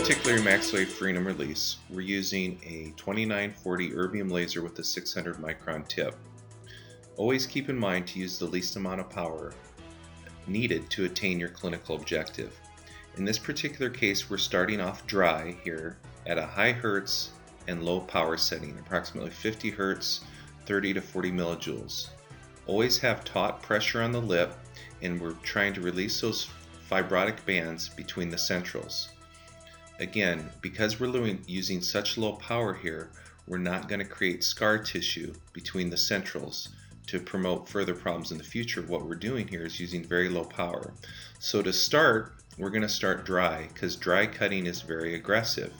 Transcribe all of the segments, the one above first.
particular maxillary frenum release, we're using a 2940 erbium laser with a 600 micron tip. Always keep in mind to use the least amount of power needed to attain your clinical objective. In this particular case, we're starting off dry here at a high hertz and low power setting, approximately 50 hertz, 30 to 40 millijoules. Always have taut pressure on the lip, and we're trying to release those fibrotic bands between the centrals. Again, because we're using such low power here, we're not going to create scar tissue between the centrals to promote further problems in the future. What we're doing here is using very low power. So to start, we're going to start dry because dry cutting is very aggressive.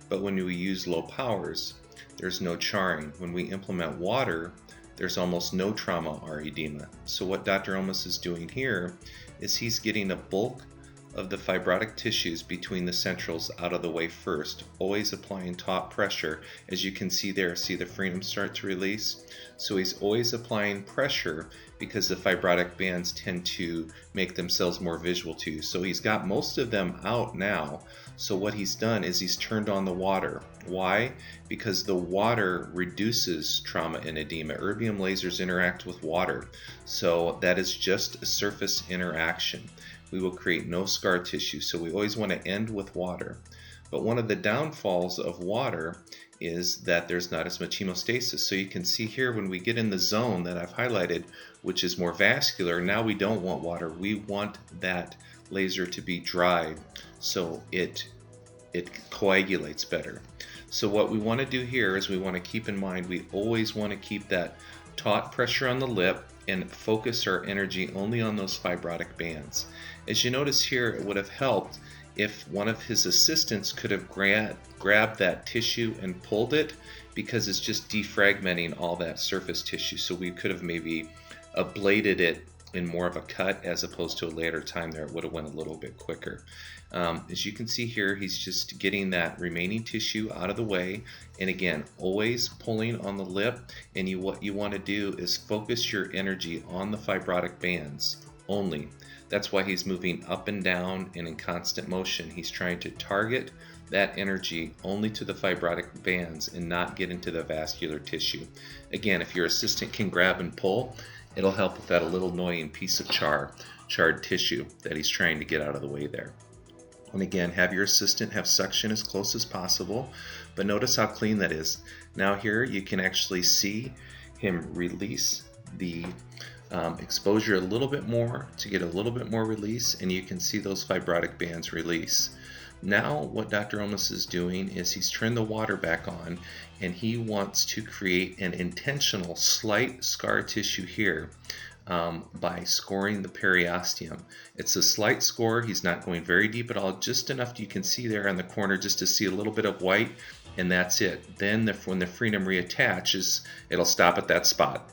But when we use low powers, there's no charring. When we implement water, there's almost no trauma or edema. So what Dr. Olmos is doing here is he's getting a bulk of the fibrotic tissues between the centrals out of the way first, always applying taut pressure. As you can see there, see the frenum start to release? So he's always applying pressure because the fibrotic bands tend to make themselves more visual to you. So he's got most of them out now. So what he's done is he's turned on the water. Why? Because the water reduces trauma and edema. Erbium lasers interact with water. So that is just a surface interaction. We will create no scar tissue, so we always want to end with water. But one of the downfalls of water is that there's not as much hemostasis. So you can see here when we get in the zone that I've highlighted, which is more vascular, now we don't want water. We want that laser to be dry so it coagulates better. So what we want to do here is we want to keep in mind we always want to keep that taut pressure on the lip and focus our energy only on those fibrotic bands. As you notice here, it would have helped if one of his assistants could have grabbed that tissue and pulled it, because it's just defragmenting all that surface tissue. So we could have maybe ablated it in more of a cut as opposed to a later time there. It would have went a little bit quicker. As you can see here, he's just getting that remaining tissue out of the way, and again, always pulling on the lip. And what you want to do is focus your energy on the fibrotic bands only. That's why he's moving up and down and in constant motion. He's trying to target that energy only to the fibrotic bands and not get into the vascular tissue. Again, if your assistant can grab and pull, it'll help with that little annoying piece of charred tissue that he's trying to get out of the way there. And again, have your assistant have suction as close as possible, but notice how clean that is. Now here you can actually see him release the exposure a little bit more to get a little bit more release, and you can see those fibrotic bands release. Now what Dr. Olmos is doing is he's turned the water back on, and he wants to create an intentional slight scar tissue here by scoring the periosteum. It's a slight score. He's not going very deep at all, just enough you can see there on the corner just to see a little bit of white, and that's it. Then when the frenum reattaches, it'll stop at that spot.